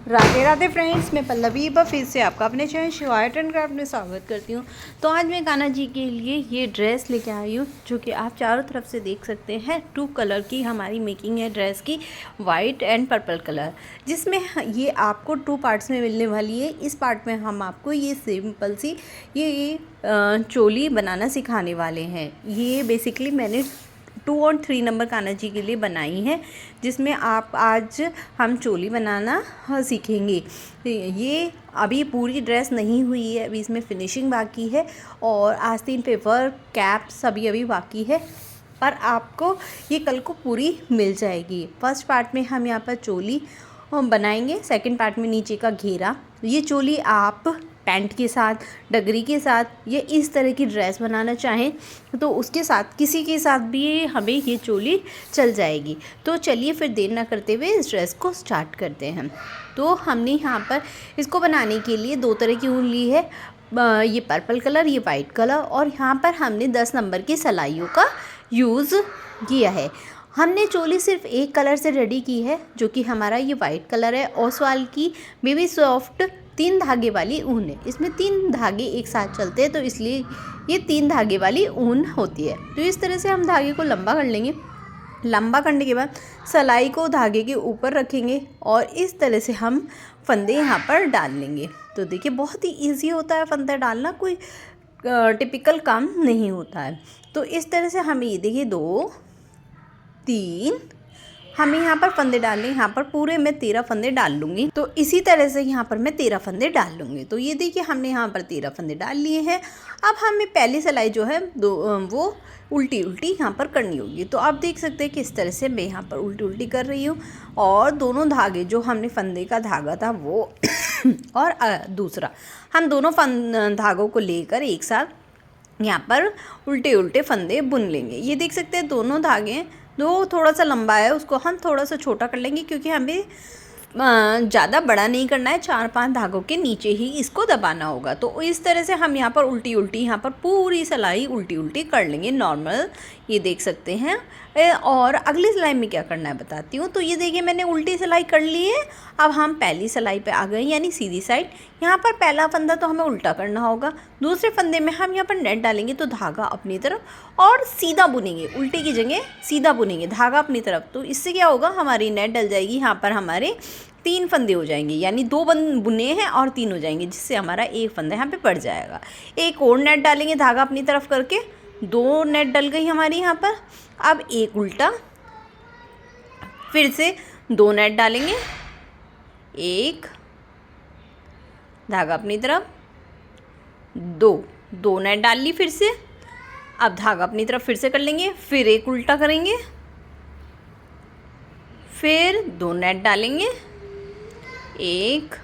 Radhe Radhe friends, मैं पल्लवी फिर से आपका अपने channel Shiva art and craft में स्वागत करती हूँ। तो आज मैं कान्हा जी के लिए ये ड्रेस लेके आई हूँ, जो कि आप चारों तरफ से देख सकते हैं। 2 कलर की हमारी मेकिंग है ड्रेस की, वाइट एंड पर्पल कलर, जिसमें ये आपको 2 पार्ट्स में मिलने वाली है। इस पार्ट में हम आपको ये सिंपल सी ये चोली बनाना सिखाने वाले हैं। ये बेसिकली मैंने 2 और 3 नंबर कान्हा जी के लिए बनाई है, जिसमें आप आज हम चोली बनाना सीखेंगे। ये अभी पूरी ड्रेस नहीं हुई है, अभी इसमें फिनिशिंग बाकी है और आस्तीन पेपर कैप सभी अभी बाकी है, पर आपको ये कल को पूरी मिल जाएगी। फर्स्ट पार्ट में हम यहाँ पर चोली बनाएंगे, सेकंड पार्ट में नीचे का घेरा। ये चोली आप पैंट के साथ, डगरी के साथ, ये इस तरह की ड्रेस बनाना चाहें तो उसके साथ, किसी के साथ भी हमें ये चोली चल जाएगी। तो चलिए फिर देर ना करते हुए इस ड्रेस को स्टार्ट करते हैं। तो हमने यहाँ पर इसको बनाने के लिए 2 तरह की ऊन ली है, ये पर्पल कलर, ये वाइट कलर, और यहाँ पर हमने 10 नंबर की सिलाइयों का यूज़ किया है। हमने चोली सिर्फ एक कलर से रेडी की है, जो कि हमारा ये वाइट कलर है। ओसवाल की बेबी सॉफ्ट 3 धागे वाली ऊन है। इसमें 3 धागे एक साथ चलते हैं, तो इसलिए ये 3 धागे वाली ऊन होती है। तो इस तरह से हम धागे को लंबा कर लेंगे। लंबा करने के बाद सिलाई को धागे के ऊपर रखेंगे और इस तरह से हम फंदे यहाँ पर डाल लेंगे। तो देखिए, बहुत ही ईजी होता है फंदे डालना, कोई टिपिकल काम नहीं होता है। तो इस तरह से हमें ये देखिए 2 3 हमें यहाँ पर फंदे डालने, यहाँ पर पूरे मैं 13 फंदे डाल लूँगी। तो इसी तरह से यहाँ पर मैं 13 फंदे डाल लूँगी। तो ये देखिए, हमने यहाँ पर 13 फंदे डाल लिए हैं। अब हमें पहली सिलाई जो है वो उल्टी उल्टी यहाँ पर करनी होगी। तो आप देख सकते हैं कि इस तरह से मैं यहाँ पर उल्टी उल्टी कर रही हूँ, और दोनों धागे जो हमने फंदे का धागा था वो और दूसरा, हम दोनों धागों को लेकर एक साथ यहाँ पर उल्टे उल्टे फंदे बुन लेंगे। ये देख सकते हैं दोनों धागे, दो थोड़ा सा लंबा है, उसको हम थोड़ा सा छोटा कर लेंगे, क्योंकि हमें ज़्यादा बड़ा नहीं करना है। 4-5 धागों के नीचे ही इसको दबाना होगा। तो इस तरह से हम यहाँ पर उल्टी उल्टी, यहाँ पर पूरी सिलाई उल्टी उल्टी कर लेंगे नॉर्मल, ये देख सकते हैं। और अगली सिलाई में क्या करना है बताती हूँ। तो ये देखिए, मैंने उल्टी सिलाई कर ली है। अब हम पहली सिलाई पे आ गए, यानी सीधी साइड। यहाँ पर पहला फंदा तो हमें उल्टा करना होगा। दूसरे फंदे में हम यहाँ पर नेट डालेंगे, तो धागा अपनी तरफ और सीधा बुनेंगे, उल्टी की जगह सीधा बुनेंगे, धागा अपनी तरफ। तो इससे क्या होगा, हमारी नेट डल जाएगी। यहाँ पर हमारे 3 फंदे हो जाएंगे, यानी 2 बुने हैं और 3 हो जाएंगे, जिससे हमारा एक फंदा यहाँ पे पड़ जाएगा। एक और नेट डालेंगे धागा अपनी तरफ करके, 2 नेट डल गई हमारी यहाँ पर। अब एक उल्टा, फिर से 2 नेट डालेंगे, एक धागा अपनी तरफ, 2 नेट डाल ली फिर से। अब धागा अपनी तरफ फिर से कर लेंगे, फिर एक उल्टा करेंगे, फिर 2 नेट डालेंगे, एक,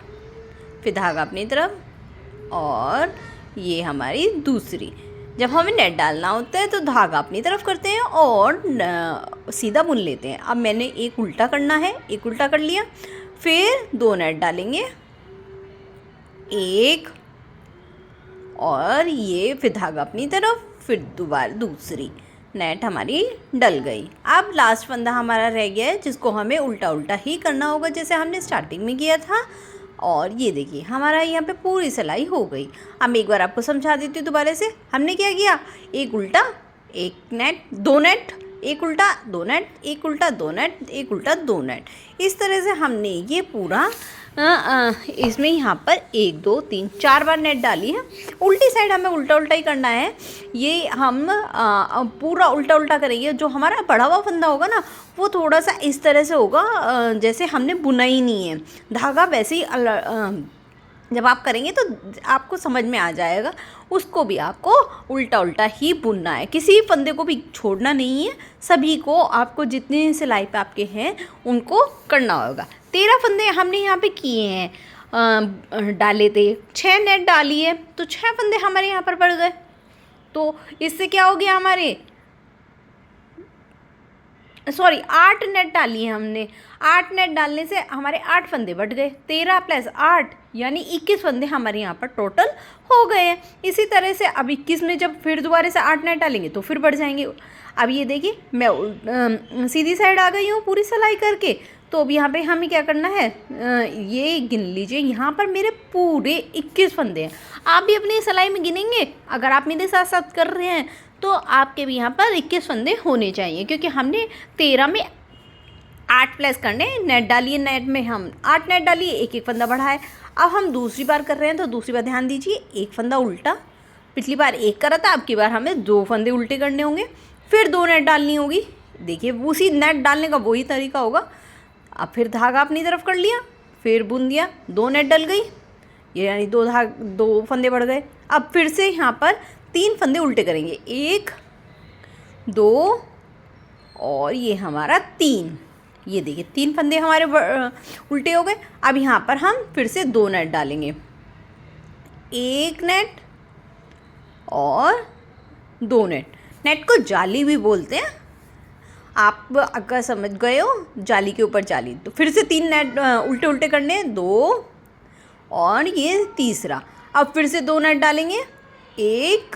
फिर धागा अपनी तरफ, और ये हमारी दूसरी। जब हमें नेट डालना होता है तो धागा अपनी तरफ करते हैं और सीधा बुन लेते हैं। अब मैंने एक उल्टा करना है, एक उल्टा कर लिया, फिर 2 नेट डालेंगे, एक, और ये फिर धागा अपनी तरफ, फिर दोबारा दूसरी नेट हमारी डल गई। अब लास्ट फंदा हमारा रह गया है, जिसको हमें उल्टा उल्टा ही करना होगा, जैसे हमने स्टार्टिंग में किया था। और ये देखिए, हमारा यहाँ पे पूरी सिलाई हो गई। अब मैं एक बार आपको समझा देती हूँ दोबारा से। हमने क्या किया, एक उल्टा, एक नेट, 2 नेट, एक उल्टा, 2 नेट, एक उल्टा, 2 नेट, एक उल्टा, 2 नेट। इस तरह से हमने ये पूरा इसमें यहाँ पर 1 2 3 4 बार नेट डाली है। उल्टी साइड हमें उल्टा उल्टा ही करना है। ये हम पूरा उल्टा उल्टा करेंगे। जो हमारा बढ़ा हुआ फंदा होगा ना, वो थोड़ा सा इस तरह से होगा, जैसे हमने बुना ही नहीं है धागा। वैसे ही जब आप करेंगे तो आपको समझ में आ जाएगा। उसको भी आपको उल्टा उल्टा ही बुनना है, किसी फंदे को भी छोड़ना नहीं है। सभी को आपको जितने सिलाई पे आपके हैं उनको करना होगा। 13 फंदे हमने यहाँ पे किए हैं, डाले थे, 6 नेट डाली है, तो 6 फंदे हमारे यहाँ पर पड़ गए। तो इससे क्या हो गया, हमारे 8 नेट डाली है हमने। 8 नेट डालने से हमारे 8 फंदे बढ़ गए। 13 + 8 यानी 21 फंदे हमारे यहाँ पर टोटल हो गए हैं। इसी तरह से अब 21 में जब फिर दोबारा से 8 नेट डालेंगे तो फिर बढ़ जाएंगे। अब ये देखिए, मैं सीधी साइड आ गई हूँ पूरी सिलाई करके। तो अब यहाँ पे हमें क्या करना है, ये गिन लीजिए, यहाँ पर मेरे पूरे 21 फंदे हैं। आप भी अपनी सिलाई में गिनेंगे, अगर आप मेरे साथ साथ कर रहे हैं तो आपके भी यहाँ पर 21 फंदे होने चाहिए, क्योंकि हमने 13 में 8 प्लस करने, नेट डालिए, नेट में हम 8 नेट डालिए, एक एक फंदा बढ़ाए। अब हम दूसरी बार कर रहे हैं तो दूसरी बार ध्यान दीजिए, एक फंदा उल्टा, पिछली बार एक करा था, अब की बार हमें 2 फंदे उल्टे करने होंगे, फिर 2 नेट डालनी होगी। देखिए उसी नेट डालने का वही तरीका होगा। अब फिर धागा अपनी तरफ कर लिया, फिर बुन दिया, 2 नेट डल गई, ये यानी 2 फंदे बढ़ गए। अब फिर से यहाँ पर 3 फंदे उल्टे करेंगे, 1 2 और ये हमारा 3। ये देखिए 3 फंदे हमारे उल्टे हो गए। अब यहाँ पर हम फिर से 2 नेट डालेंगे, 1 नेट और 2 नेट। नेट को जाली भी बोलते हैं, आप अगर समझ गए हो जाली के ऊपर जाली। तो फिर से 3 नेट उल्टे उल्टे करने, 2 और ये तीसरा। अब फिर से 2 नेट डालेंगे, 1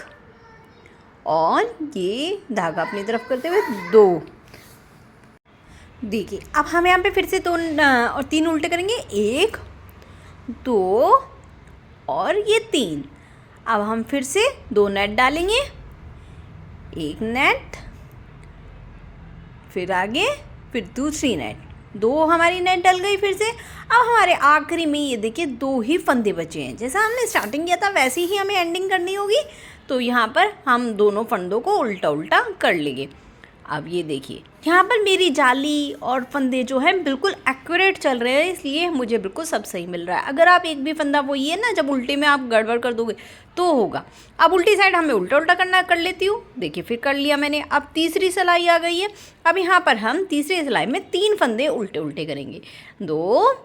और ये धागा अपनी तरफ करते हुए 2। देखिए अब हम यहाँ पे फिर से 2 और 3 उल्टे करेंगे, 1 2 और ये 3। अब हम फिर से 2 नेट डालेंगे, 1 नेट, फिर आगे, फिर दूसरी नेट, 2 हमारी नेट डल गई फिर से। अब हमारे आखिरी में ये देखिए 2 ही फंदे बचे हैं, जैसा हमने स्टार्टिंग किया था वैसे ही हमें एंडिंग करनी होगी। तो यहाँ पर हम दोनों फंदों को उल्टा उल्टा कर लेंगे। अब ये देखिए यहाँ पर मेरी जाली और फंदे जो हैं बिल्कुल एक्यूरेट चल रहे हैं, इसलिए मुझे बिल्कुल सब सही मिल रहा है। अगर आप एक भी फंदा वो ये ना, जब उल्टे में आप गड़बड़ कर दोगे तो होगा। अब उल्टी साइड हमें उल्टा उल्टा करना, कर लेती हूँ। देखिए फिर कर लिया मैंने। अब तीसरी सिलाई आ गई है। अब यहाँ पर हम तीसरी सिलाई में 3 फंदे उल्टे उल्टे करेंगे, 2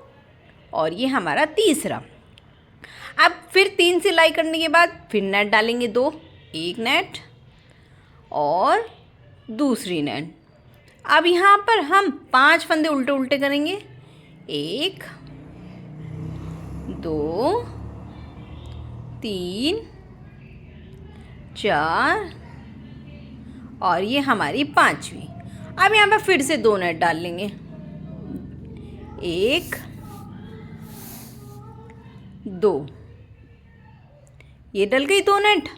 और ये हमारा तीसरा। अब फिर 3 सिलाई करने के बाद फिर नेट डालेंगे 2, 1 नेट और दूसरी नेट। अब यहाँ पर हम 5 फंदे उल्टे उल्टे करेंगे, 1 2 3 4 और ये हमारी 5वीं। अब यहाँ पर फिर से 2 नेट डाल लेंगे, 1 2, ये डल गई 2 नेट।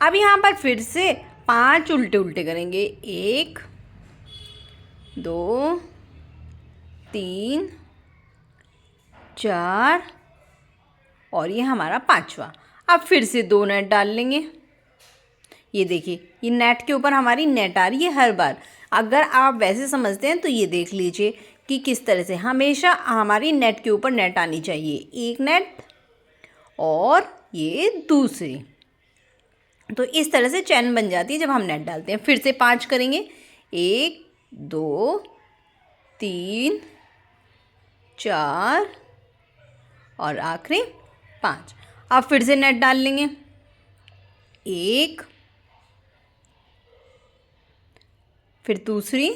अब यहाँ पर फिर से 5 उल्टे उल्टे करेंगे, 1 2 3 4 और ये हमारा 5वां। अब फिर से 2 नेट डाल लेंगे। ये देखिए ये नेट के ऊपर हमारी नेट आ रही है हर बार। अगर आप वैसे समझते हैं तो ये देख लीजिए कि किस तरह से हमेशा हमारी नेट के ऊपर नेट आनी चाहिए, 1 नेट और ये दूसरी। तो इस तरह से चैन बन जाती है जब हम नेट डालते हैं। फिर से 5 करेंगे, 1 2 3 4 और आखिरी 5। अब फिर से नेट डाल लेंगे, 1 फिर दूसरी।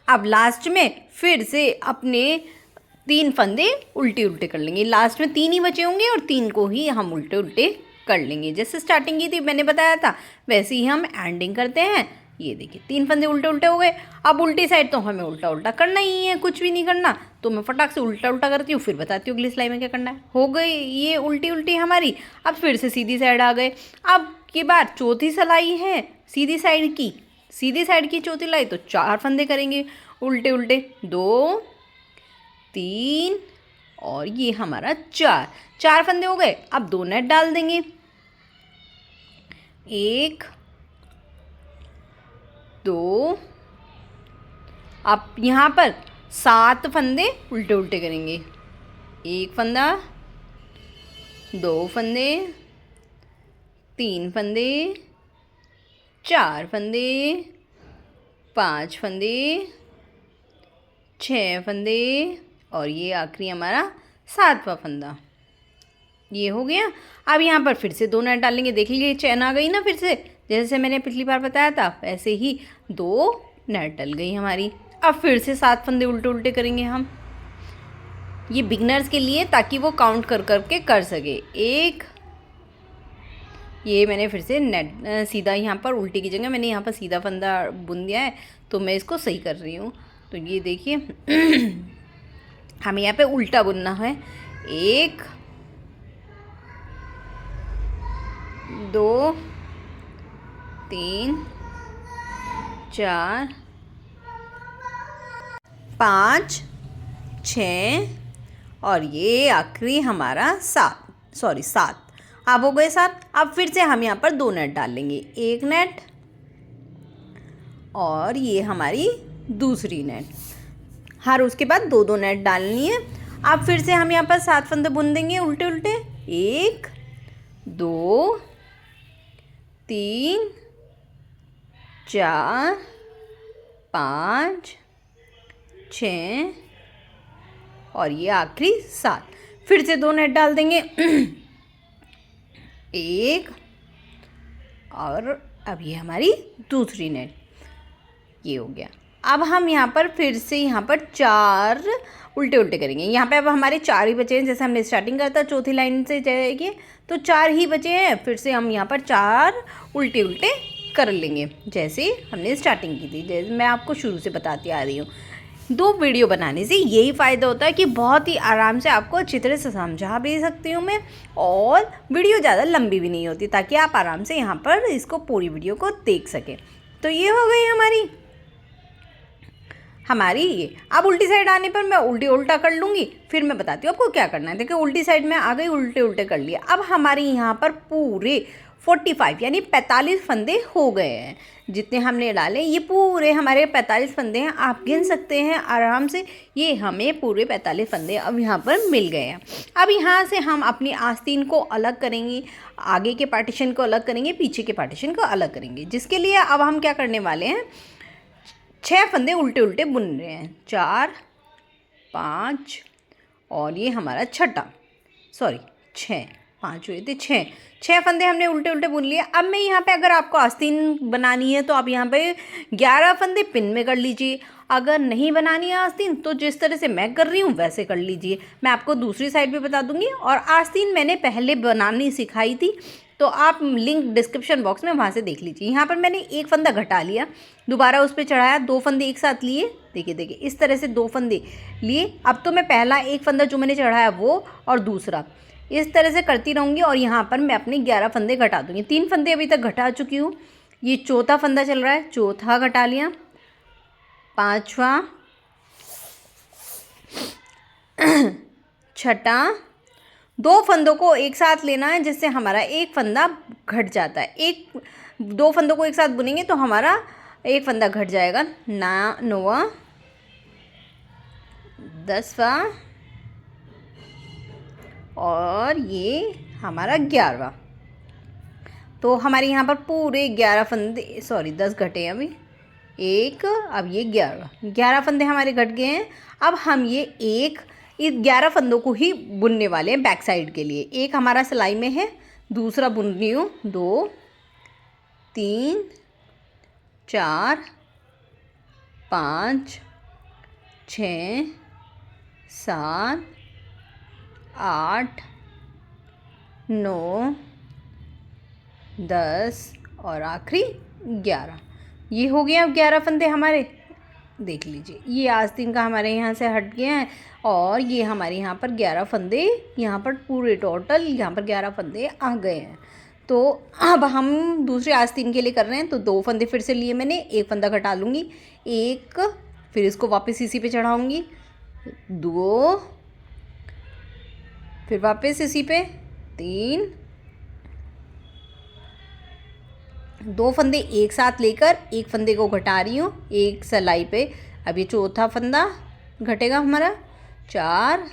अब लास्ट में फिर से अपने 3 फंदे उल्टे उल्टे कर लेंगे। लास्ट में 3 ही बचे होंगे और 3 को ही हम उल्टे उल्टे कर लेंगे। जैसे स्टार्टिंग की थी मैंने बताया था वैसे ही हम एंडिंग करते हैं। ये देखिए 3 फंदे उल्टे उल्टे हो गए। अब उल्टी साइड तो हमें उल्टा उल्टा करना ही है, कुछ भी नहीं करना। तो मैं फटाक से उल्टा उल्टा करती हूँ, फिर बताती हूँ अगली सिलाई में क्या करना है। हो गई ये उल्टी उल्टी हमारी। अब फिर से सीधी साइड आ गए। अब की बार चौथी सिलाई है सीधी साइड की चौथी सिलाई, तो 4 फंदे करेंगे उल्टे उल्टे, 2 3 और ये हमारा 4 फंदे हो गए। अब 2 नेट डाल देंगे, 1 2। अब यहाँ पर 7 फंदे उल्टे उल्टे करेंगे, 1 फंदा, 2 फंदे, 3 फंदे, 4 फंदे, 5 फंदे, 6 फंदे और ये आखिरी हमारा 7वां फंदा। ये हो गया। अब यहाँ पर फिर से 2 नेट डालेंगे। देख लीजिए चैन आ गई ना, फिर से जैसे मैंने पिछली बार बताया था वैसे ही 2 नेट डल गई हमारी। अब फिर से 7 फंदे उल्टे उल्टे करेंगे हम, ये बिगनर्स के लिए ताकि वो काउंट कर कर के कर सके। 1 ये मैंने फिर से नेट सीधा यहाँ पर उल्टी की जगह मैंने यहाँ पर सीधा फंदा बुन दिया है, तो मैं इसको सही कर रही हूँ। तो ये देखिए हमें यहाँ पे उल्टा बुनना है। 1 2 3 4 5 6 और ये आखिरी हमारा 7। अब हो गए 7। अब फिर से हम यहाँ पर 2 नेट डाल लेंगे, 1 नेट और ये हमारी दूसरी नेट। हर उसके बाद 2 नेट डालनी है। अब फिर से हम यहाँ पर 7 फंदे बुन देंगे उल्टे उल्टे। 1 2 3 4 5 6 और ये आखिरी 7। फिर से 2 नेट डाल देंगे 1 और अब ये हमारी दूसरी नेट, ये हो गया। अब हम यहाँ पर फिर से यहाँ पर 4 उल्टे उल्टे करेंगे। यहाँ पे अब हमारे 4 ही बचे हैं, जैसे हमने स्टार्टिंग करा था चौथी लाइन से जाएगी तो 4 ही बचे हैं। फिर से हम यहाँ पर 4 उल्टे उल्टे कर लेंगे जैसे हमने स्टार्टिंग की थी, जैसे मैं आपको शुरू से बताती आ रही हूँ। 2 वीडियो बनाने से यही फ़ायदा होता है कि बहुत ही आराम से आपको अच्छी तरह से समझा भी सकती हूँ मैं, और वीडियो ज़्यादा लंबी भी नहीं होती, ताकि आप आराम से यहाँ पर इसको पूरी वीडियो को देख सकें। तो ये हो गई हमारी ये। अब उल्टी साइड आने पर मैं उल्टा कर लूँगी, फिर मैं बताती हूँ आपको क्या करना है। देखिए उल्टी साइड में आ गई, उल्टे उल्टे कर लिया। अब हमारे यहाँ पर पूरे 45 यानी 45 फंदे हो गए हैं। जितने हमने डाले ये पूरे हमारे 45 फंदे हैं, आप गिन सकते हैं आराम से। ये हमें पूरे 45 फंदे अब यहाँ पर मिल गए हैं। अब यहाँ से हम अपनी आस्तीन को अलग करेंगे, आगे के पार्टीशन को अलग करेंगे, पीछे के पार्टीशन को अलग करेंगे, जिसके लिए अब हम क्या करने वाले हैं, 6 फंदे उल्टे उल्टे बुन रहे हैं। 4 5 और ये हमारा छठा, 6 5 हुए थे, 6 फंदे हमने उल्टे उल्टे बुन लिए। अब मैं यहाँ पे, अगर आपको आस्तीन बनानी है तो आप यहाँ पे 11 फंदे पिन में कर लीजिए। अगर नहीं बनानी है आस्तीन तो जिस तरह से मैं कर रही हूँ वैसे कर लीजिए। मैं आपको दूसरी साइड भी बता दूँगी, और आस्तीन मैंने पहले बनानी सिखाई थी, तो आप लिंक डिस्क्रिप्शन बॉक्स में वहाँ से देख लीजिए। यहाँ पर मैंने 1 फंदा घटा लिया, दोबारा उस पर चढ़ाया, 2 फंदे एक साथ लिए। देखिए इस तरह से 2 फंदे लिए। अब तो मैं पहला 1 फंदा जो मैंने चढ़ाया वो, और दूसरा, इस तरह से करती रहूँगी। और यहाँ पर मैं अपने 11 फंदे घटा दूँगी। 3 फंदे अभी तक घटा चुकी हूँ। ये चौथा फंदा चल रहा है, चौथा घटा लिया, 5वां, छठा। 2 फंदों को एक साथ लेना है, जिससे हमारा 1 फंदा घट जाता है। 2 फंदों को एक साथ बुनेंगे तो हमारा 1 फंदा घट जाएगा। 9वां, 10वां और ये हमारा 11वां। तो हमारे यहाँ पर पूरे 11 फंदे, 10 घटे हैं अभी, 1, अब ये 11 फंदे हमारे घट गए हैं। अब हम ये इस 11 फंदों को ही बुनने वाले हैं बैक साइड के लिए। एक हमारा सिलाई में है, दूसरा बुन रही हूँ। 2 3 4 5 6 7 8 9 10 और आखिरी 11। ये हो गया अब 11 फंदे हमारे। देख लीजिए ये आस्तीन का हमारे यहाँ से हट गया है, और ये हमारे यहाँ पर 11 फंदे, यहाँ पर पूरे टोटल यहाँ पर 11 फंदे आ गए हैं। तो अब हम दूसरे आस्तीन के लिए कर रहे हैं। तो 2 फंदे फिर से लिए मैंने, 1 फंदा घटा लूँगी, 1, फिर इसको वापस इसी पे चढ़ाऊँगी, 2, फिर वापस इसी पे 3, 2 फंदे एक साथ लेकर 1 फंदे को घटा रही हूँ एक सिलाई पे। अब ये चौथा फंदा घटेगा हमारा, 4,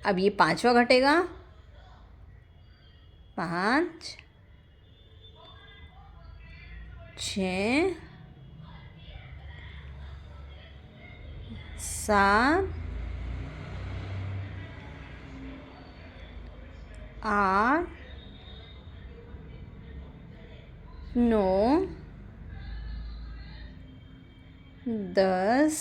अब ये 5वां घटेगा, 5 6 7 8 9 10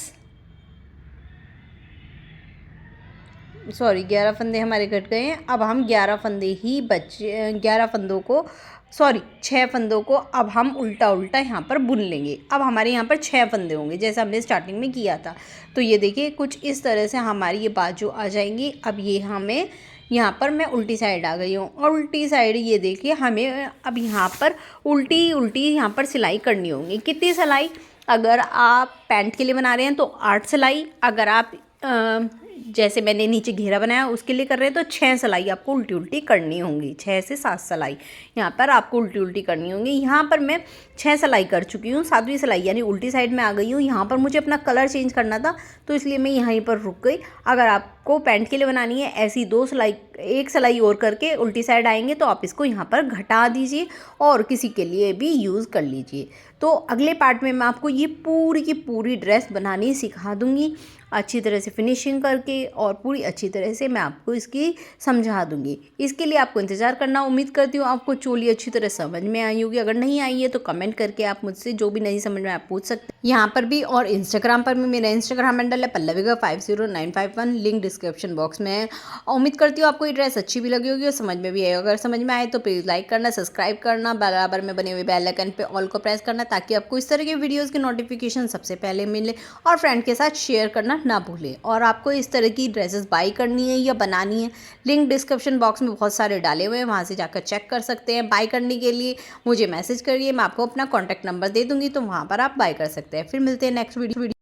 सॉरी 11 फंदे हमारे कट गए हैं। अब हम 11 फंदे ही बचे, 11 फंदों को, सॉरी 6 फंदों को अब हम उल्टा उल्टा यहाँ पर बुन लेंगे। अब हमारे यहाँ पर 6 फंदे होंगे जैसे हमने स्टार्टिंग में किया था। तो ये देखिए कुछ इस तरह से हमारी ये बाजू आ जाएंगी। अब ये हमें यहाँ पर मैं उल्टी साइड आ गई हूँ और उल्टी साइड ये देखिए हमें अब यहाँ पर उल्टी उल्टी यहाँ पर सिलाई करनी होगी। कितनी सिलाई? अगर आप पैंट के लिए बना रहे हैं तो 8 सिलाई, अगर आप जैसे मैंने नीचे घेरा बनाया उसके लिए कर रहे हैं तो 6 सिलाई आपको उल्टी उल्टी करनी होंगी। 6 से 7 सिलाई यहाँ पर आपको उल्टी उल्टी करनी होंगी। यहाँ पर मैं 6 सिलाई कर चुकी हूँ, 7वीं सिलाई यानी उल्टी साइड में आ गई हूँ। यहाँ पर मुझे अपना कलर चेंज करना था तो इसलिए मैं यहीं पर रुक गई। अगर आपको पैंट के लिए बनानी है ऐसी 2 सिलाई, 1 सिलाई और करके उल्टी साइड आएंगे तो आप इसको यहाँ पर घटा दीजिए और किसी के लिए भी यूज़ कर लीजिए। तो अगले पार्ट में मैं आपको ये पूरी की पूरी ड्रेस बनानी सिखा दूँगी अच्छी तरह से फिनिशिंग करके, और पूरी अच्छी तरह से मैं आपको इसकी समझा दूँगी। इसके लिए आपको इंतज़ार करना। उम्मीद करती हूँ आपको चोली अच्छी तरह समझ में आई होगी। अगर नहीं आई है तो कमेंट करके आप मुझसे जो भी नहीं समझ में आप पूछ सकते हैं यहाँ पर भी, और इंस्टाग्राम पर भी। मेरा इंस्टाग्राम हैंडल है पल्लविका 50951, लिंक डिस्क्रिप्शन बॉक्स में है। उम्मीद करती हूँ आपको ये ड्रेस अच्छी भी लगी होगी और समझ में भी आएगी। अगर समझ में आए तो प्लीज़ लाइक करना, सब्सक्राइब करना, बराबर में बने हुए बेल आइकन पे ऑल को प्रेस करना ताकि आपको इस तरह के वीडियोज़ की नोटिफिकेशन सबसे पहले मिले, और फ्रेंड के साथ शेयर करना ना भूलें। और आपको इस तरह की ड्रेसेस बाई करनी है या बनानी है, लिंक डिस्क्रिप्शन बॉक्स में बहुत सारे डाले हुए हैं, वहाँ से जाकर चेक कर सकते हैं। बाई करने के लिए मुझे मैसेज करिए, मैं आपको अपना कॉन्टैक्ट नंबर दे दूँगी तो वहाँ पर आप बाई कर सकते हैं। फिर मिलते हैं नेक्स्ट वीडियो।